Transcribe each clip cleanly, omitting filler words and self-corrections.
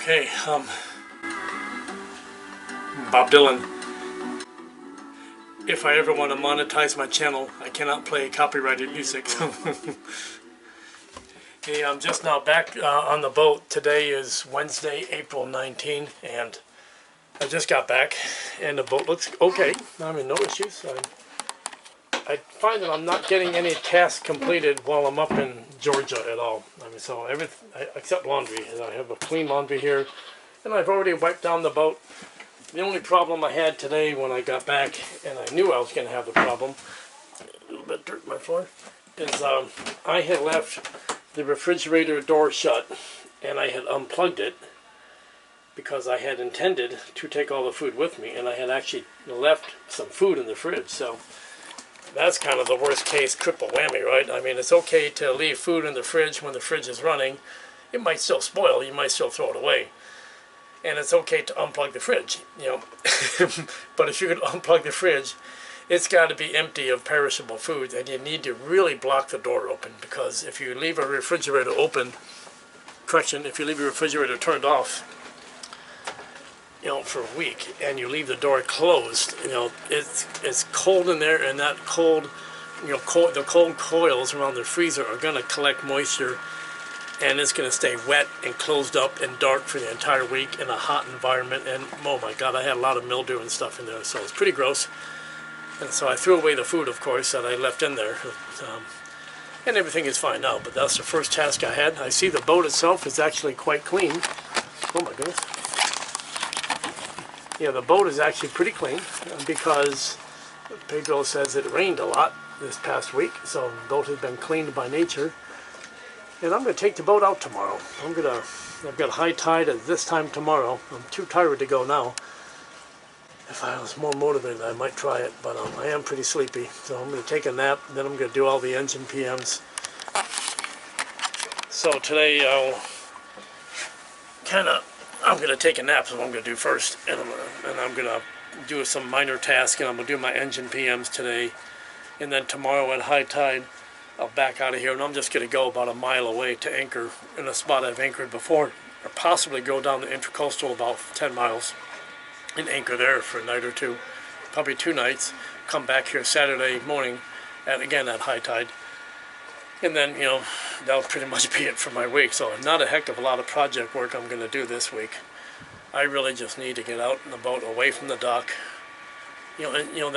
Okay, Bob Dylan. If I ever want to monetize my channel, I cannot play copyrighted music. Hey, I'm just now back on the boat. Today is Wednesday, April 19, and I just got back, and the boat looks okay. I mean, no issues. I find that I'm not getting any tasks completed while I'm up in Georgia at all. I mean, so everything except laundry. I have a clean laundry here, and I've already wiped down the boat. The only problem I had today when I got back, and I knew I was going to have the problem, a little bit of dirt on my floor, is I had left the refrigerator door shut, and I had unplugged it because I had intended to take all the food with me, and I had actually left some food in the fridge. So that's kind of the worst case triple whammy, right? I mean, it's okay to leave food in the fridge when the fridge is running. It might still spoil. You might still throw it away. And it's okay to unplug the fridge, you know. But if you're going to unplug the fridge, it's got to be empty of perishable foods, and you need to really block the door open, because if you leave a refrigerator open, if you leave your refrigerator turned off, you know, for a week, and you leave the door closed, you know, it's cold in there, and that cold, you know, the cold coils around the freezer are going to collect moisture, and it's going to stay wet and closed up and dark for the entire week in a hot environment. And oh my God, I had a lot of mildew and stuff in there, so it's pretty gross. And so I threw away the food, of course, that I left in there, and everything is fine now. But that's the first task I had. I see the boat itself is actually quite clean. Oh my goodness. Yeah, the boat is actually pretty clean because Pedro says it rained a lot this past week, so the boat has been cleaned by nature. And I'm going to take the boat out tomorrow. I've got high tide at this time tomorrow. I'm too tired to go now. If I was more motivated, I might try it, but I am pretty sleepy. So I'm going to take a nap, then I'm going to do all the engine PMs. So today I'm going to take a nap, is what I'm going to do first. And I'm going to do some minor tasks, and I'm going to do my engine PMs today. And then tomorrow at high tide, I'll back out of here, and I'm just going to go about a mile away to anchor in a spot I've anchored before, or possibly go down the Intracoastal about 10 miles and anchor there for a night or two, probably 2 nights, come back here Saturday morning, again at high tide, and then, you know, that'll pretty much be it for my week. So not a heck of a lot of project work I'm going to do this week. I really just need to get out in the boat, away from the dock, you know, and you know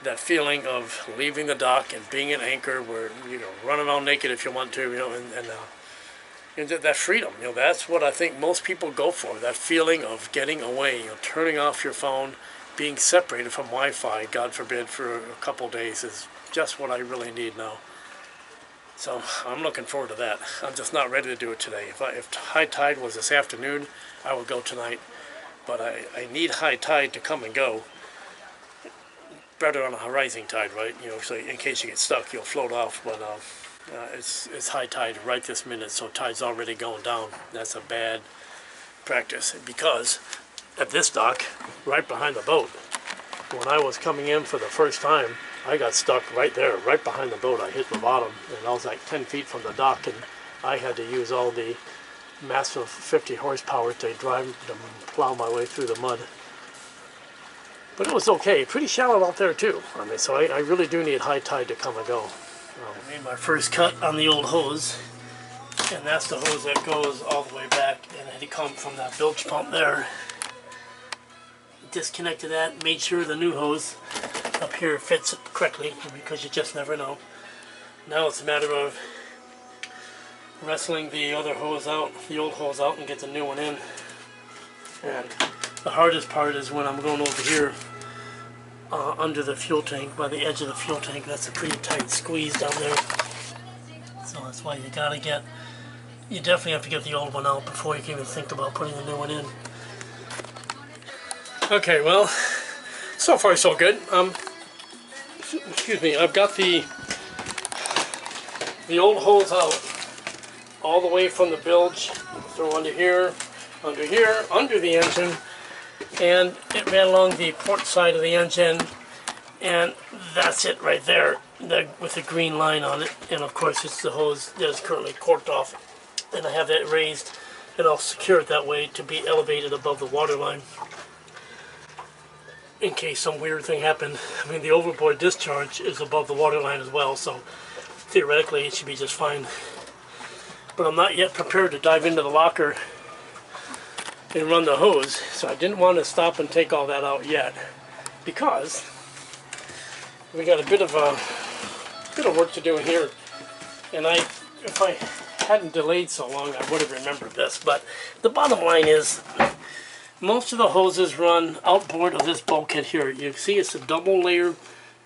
that feeling of leaving the dock and being an anchor where, you know, run around naked if you want to, you know, and that freedom, you know, that's what I think most people go for, that feeling of getting away, you know, turning off your phone, being separated from Wi-Fi, God forbid, for a couple days is just what I really need now. So I'm looking forward to that. I'm just not ready to do it today. If high tide was this afternoon, I would go tonight, but I need high tide to come and go. Better on a rising tide, right? You know, so in case you get stuck, you'll float off. But it's high tide right this minute, so tide's already going down. That's a bad practice, because at this dock, right behind the boat, when I was coming in for the first time, I got stuck right there, right behind the boat. I hit the bottom, and I was like 10 feet from the dock, and I had to use all the massive 50 horsepower to plow my way through the mud. But it was okay. Pretty shallow out there too. I mean, so I really do need high tide to come and go. I made my first cut on the old hose, and that's the hose that goes all the way back, and it had to come from that bilge pump there. Disconnected that, made sure the new hose up here fits it correctly, because you just never know. Now it's a matter of wrestling the other hose out, the old hose out, and get the new one in. And the hardest part is when I'm going over here under the fuel tank, by the edge of the fuel tank. That's a pretty tight squeeze down there. So that's why you definitely have to get the old one out before you can even think about putting the new one in. Okay, well, so far so good. Excuse me, I've got the old hose out all the way from the bilge, through under here, under the engine, and it ran along the port side of the engine, and that's it right there, with the green line on it. And of course it's the hose that is currently corked off, and I have that raised and I'll secure it that way to be elevated above the water line in case some weird thing happened. I mean, the overboard discharge is above the water line as well, so theoretically it should be just fine. But I'm not yet prepared to dive into the locker and run the hose, so I didn't want to stop and take all that out yet, because we got a bit of work to do in here. And if I hadn't delayed so long, I would have remembered this. But the bottom line is, most of the hoses run outboard of this bulkhead here. You see it's a double layer,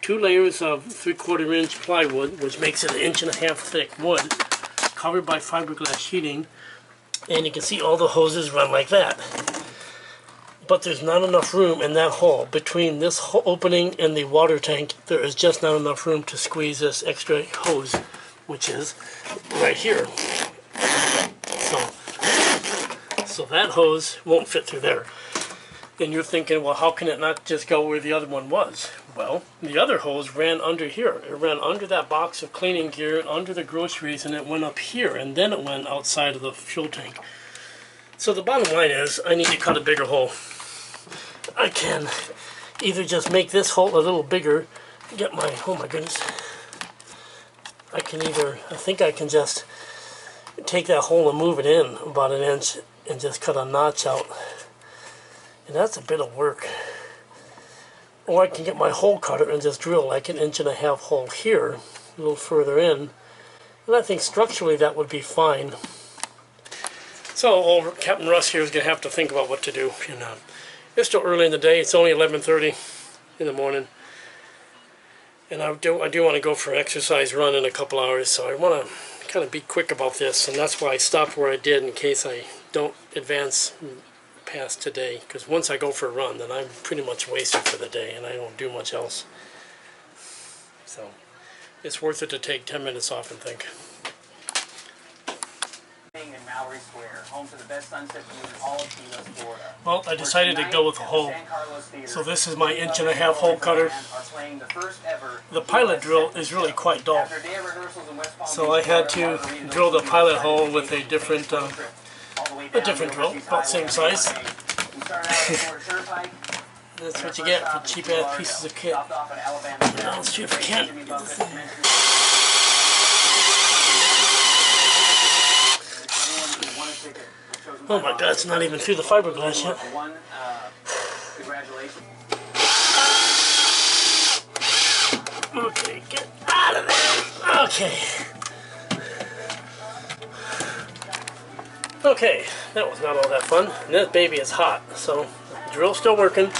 2 layers of 3/4 inch plywood, which makes it 1.5 inch thick wood, covered by fiberglass sheeting. And you can see all the hoses run like that. But there's not enough room in that hole. Between this opening and the water tank, there is just not enough room to squeeze this extra hose, which is right here. So that hose won't fit through there. And you're thinking, well, how can it not just go where the other one was? Well, the other hose ran under here. It ran under that box of cleaning gear, under the groceries, and it went up here, and then it went outside of the fuel tank. So the bottom line is, I need to cut a bigger hole. I can either just make this hole a little bigger, get my, oh my goodness, I think I can just take that hole and move it in about 1 inch and just cut a notch out. And that's a bit of work. Or I can get my hole cutter and just drill like 1.5 inch hole here, a little further in. And I think structurally that would be fine. So old Captain Russ here is going to have to think about what to do. And, it's still early in the day. It's only 11:30 in the morning. And I do want to go for an exercise run in a couple hours, so I want to kind of be quick about this, and that's why I stopped where I did in case I don't advance past today. Because once I go for a run, then I'm pretty much wasted for the day, and I don't do much else. So it's worth it to take 10 minutes off and think. Home to the best sunset view in all of Key West, Florida. Well, I decided to go with a hole. So this is my 1.5 inch hole cutter. The pilot drill is really quite dull. So I had to drill the pilot hole with a different drill, about the same size. That's what you get for cheap-ass pieces of kit. Now let's see if I can get this thing. Oh my God, it's not even through the fiberglass yet. Okay, get out of there. Okay. Okay, that was not all that fun. And this baby is hot, so the drill's still working.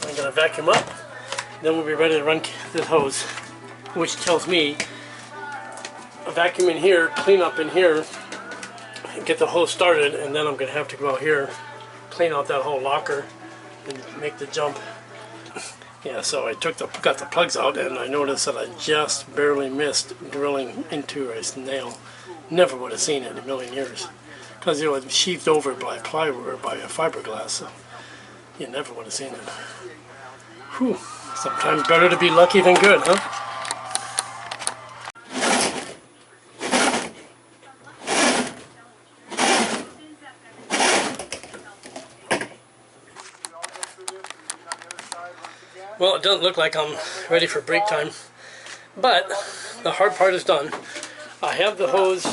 I'm gonna vacuum up, then we'll be ready to run this hose, which tells me a vacuum in here, clean up in here, get the hose started, and then I'm going to have to go out here, clean out that whole locker, and make the jump. Yeah, so I got the plugs out, and I noticed that I just barely missed drilling into a nail. Never would have seen it in a million years, because it was sheathed over by plywood or by a fiberglass, so you never would have seen it. Whew, sometimes better to be lucky than good, huh? Well, it doesn't look like I'm ready for break time, but the hard part is done. I have the hose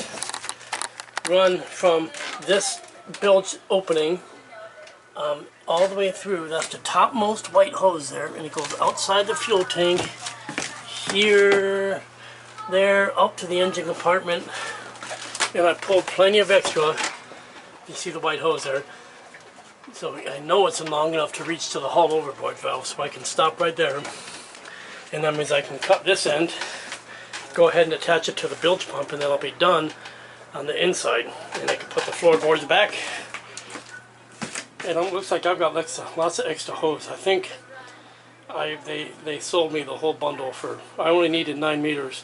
run from this bilge opening all the way through. That's the topmost white hose there, and it goes outside the fuel tank, here, there, up to the engine compartment, and I pulled plenty of extra. You see the white hose there. So I know it's long enough to reach to the hull overboard valve, so I can stop right there. And that means I can cut this end, go ahead and attach it to the bilge pump, and then I'll be done on the inside. And I can put the floorboards back. And it looks like I've got lots of extra hose. I think they sold me the whole bundle for, I only needed 9 meters.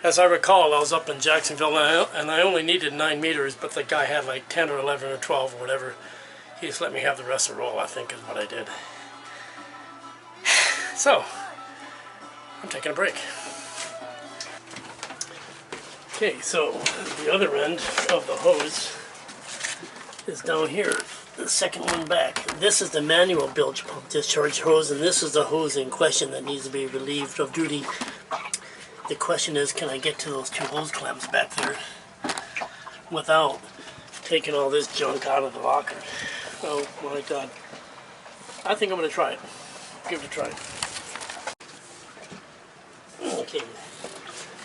As I recall, I was up in Jacksonville, and I only needed 9 meters, but the guy had like 10 or 11 or 12 or whatever. He just let me have the rest of the roll, I think, is what I did. So, I'm taking a break. Okay, so the other end of the hose is down here, the second one back. This is the manual bilge pump discharge hose, and this is the hose in question that needs to be relieved of duty. The question is, can I get to those two hose clamps back there without taking all this junk out of the locker? Oh my God. I think I'm going to try it. Give it a try. Okay.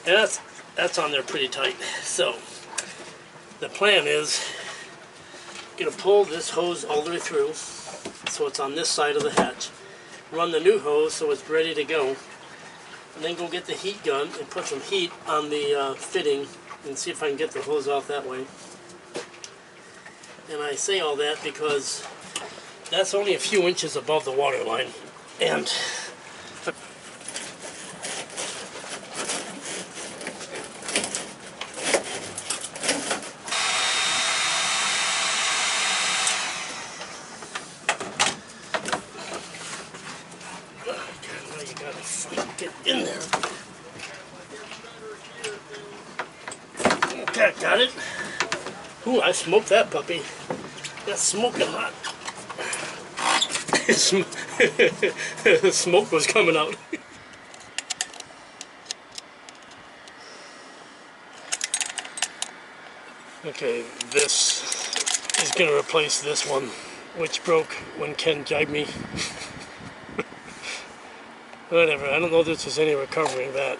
And that's on there pretty tight. So the plan is going to pull this hose all the way through so it's on this side of the hatch. Run the new hose so it's ready to go. And then go get the heat gun and put some heat on the fitting and see if I can get the hose off that way. And I say all that because that's only a few inches above the water line. And get in there. Okay, got it. Ooh, I smoked that puppy. That's smoking hot. The smoke was coming out. Okay, this is going to replace this one, which broke when Ken jibed me. Whatever, I don't know if there's any recovery of that.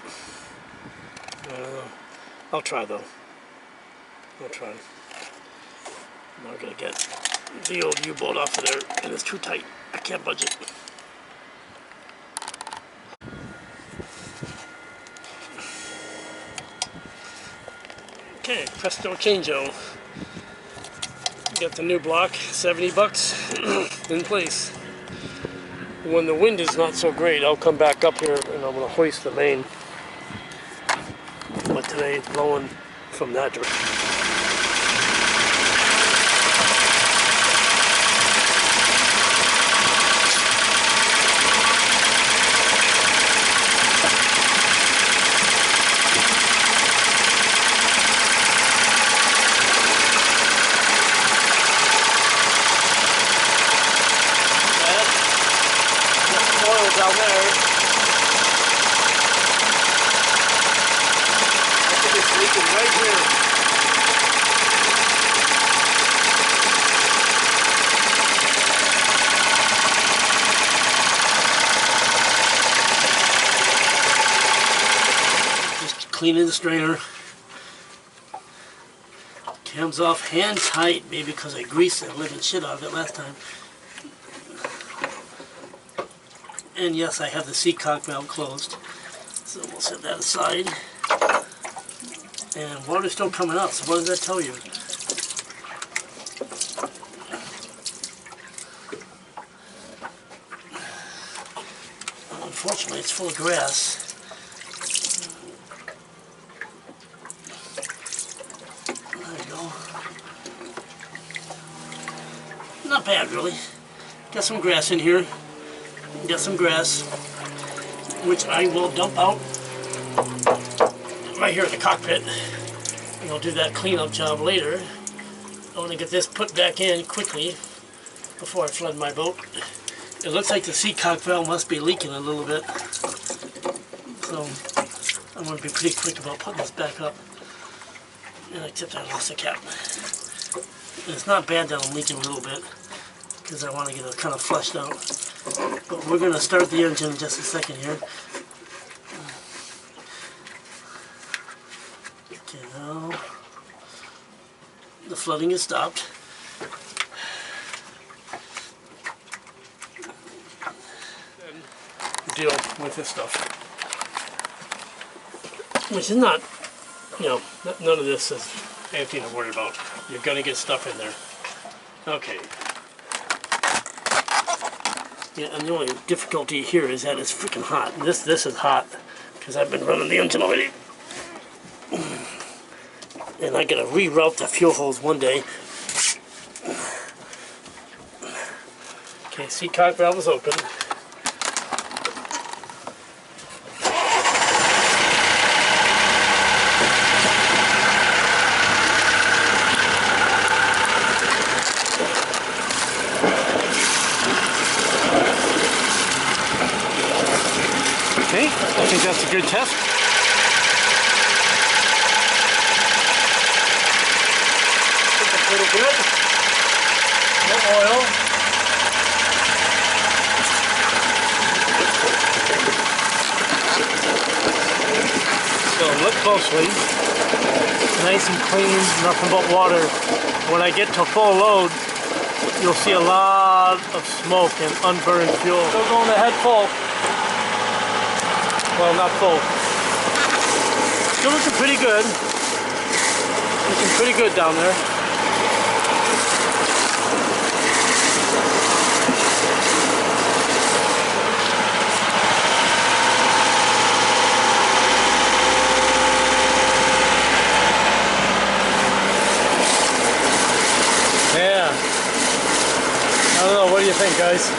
I'll try though. I'll try. I'm not gonna get the old U-boat off of there, and it's too tight. I can't budge it. Okay, presto changeo. Got the new block, 70 bucks in place. When the wind is not so great, I'll come back up here and I'm going to hoist the main. But today it's blowing from that direction. Down there. I think it's leaking right here. Just cleaning the strainer. Cam's off, hand tight, maybe because I greased the living shit out of it last time. And yes, I have the seatcock valve closed, so we'll set that aside. And water's still coming out, so what does that tell you? Unfortunately, it's full of grass. There you go. Not bad, really. Got some grass in here. Got some grass, which I will dump out right here in the cockpit, and I'll do that cleanup job later. I want to get this put back in quickly before I flood my boat. It looks like the seatcock valve must be leaking a little bit, so I'm going to be pretty quick about putting this back up. And except I lost the cap. And it's not bad that I'm leaking a little bit, because I want to get it kind of flushed out. But we're going to start the engine in just a second here. Okay, now the flooding is stopped. Then deal with this stuff, which is not, you know, none of this is anything to worry about. You're going to get stuff in there. Okay. Yeah, and the only difficulty here is that it's freaking hot. This is hot because I've been running the engine already. And I gotta reroute the fuel hose one day. Okay, seatcock valve is open. I think that's a good test. Looking pretty good. No oil. So look closely. Nice and clean, nothing but water. When I get to full load, you'll see a lot of smoke and unburned fuel. Still going ahead full. Well, not full. Still looking pretty good. Looking pretty good down there. Yeah. I don't know, what do you think, guys?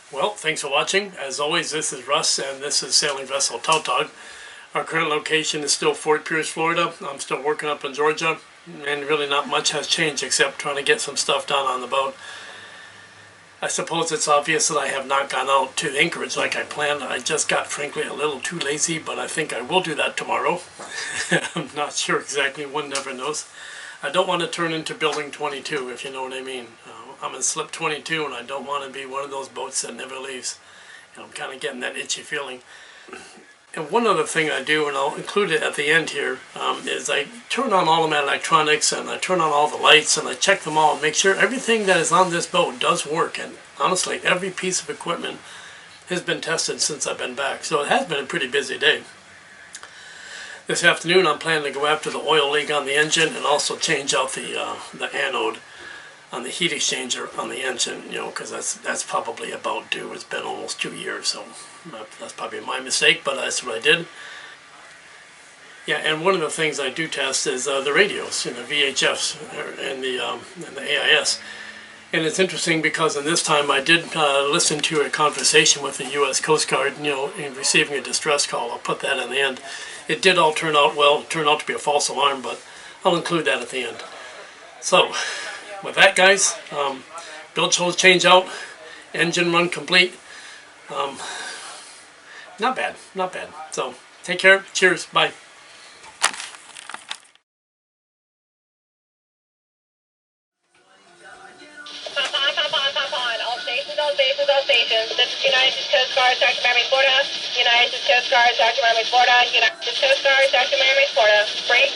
Well, thanks for watching. As always, this is Russ, and this is Sailing Vessel Tautog. Our current location is still Fort Pierce, Florida. I'm still working up in Georgia, and really not much has changed except trying to get some stuff done on the boat. I suppose it's obvious that I have not gone out to the anchorage like I planned. I just got, frankly, a little too lazy, but I think I will do that tomorrow. I'm not sure exactly, one never knows. I don't want to turn into Building 22, if you know what I mean. I'm in slip 22, and I don't want to be one of those boats that never leaves. And I'm kind of getting that itchy feeling. And one other thing I do, and I'll include it at the end here, is I turn on all of my electronics, and I turn on all the lights, and I check them all, and make sure everything that is on this boat does work. And honestly, every piece of equipment has been tested since I've been back. So it has been a pretty busy day. This afternoon, I'm planning to go after the oil leak on the engine and also change out the anode on the heat exchanger on the engine, you know, because that's probably about due. It's been almost 2 years, so that's probably my mistake, but that's what I did. Yeah, and one of the things I do test is the radios, you know, VHFs and the AIS. And it's interesting because in this time I did listen to a conversation with the U.S. Coast Guard, you know, in receiving a distress call. I'll put that in the end. It did all turn out well. It turned out to be a false alarm, but I'll include that at the end. So, with that, guys, bilge hose change out, engine run complete. Not bad, not bad. So, take care. Cheers. Bye. All stations. This is United States Coast Guard, Dr. Miami, Florida. United States Coast Guard, Dr. Miami, Florida. United States Coast Guard, Dr. Miami, Florida. Break.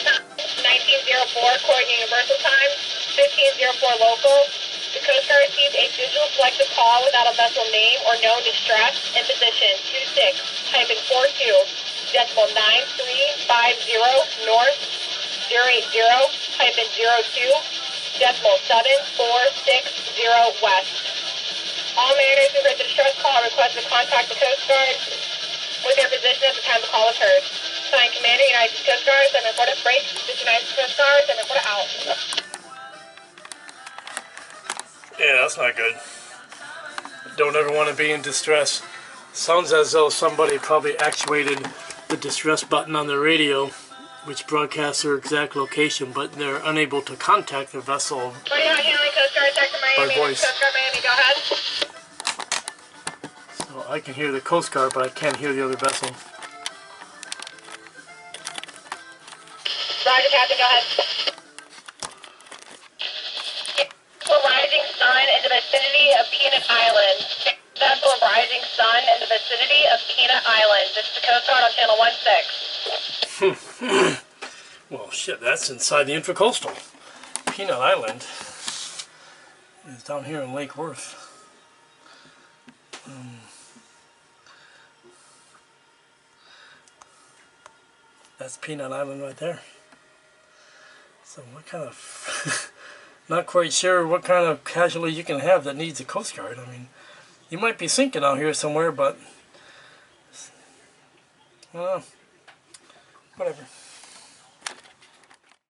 1904, coordinating universal time. 1504 local. The Coast Guard received a digital selective call without a vessel name or known distress in position 26, typing 42, decimal 9350 north, 080, typing 02, decimal 7460 west. All mariners who heard the distress call are requested to contact the Coast Guard with their position at the time the call was heard. Signed, Commander, United States Coast Guard, 7 Florida, break. This is United States Coast Guard, 7 Florida, out. Yeah, that's not good. Don't ever want to be in distress. Sounds as though somebody probably actuated the distress button on the radio, which broadcasts their exact location, but they're unable to contact the vessel by voice. Go ahead. So I can hear the Coast Guard, but I can't hear the other vessel. Roger, Captain, go ahead. Rising sun in the vicinity of Peanut Island. Vessel of Rising Sun in the vicinity of Peanut Island. This is the Coast Guard on channel 16. Well, shit, that's inside the Intracoastal. Peanut Island is down here in Lake Worth. That's Peanut Island right there. So what kind of... not quite sure what kind of casualty you can have that needs a Coast Guard. I mean, you might be sinking out here somewhere, but... whatever.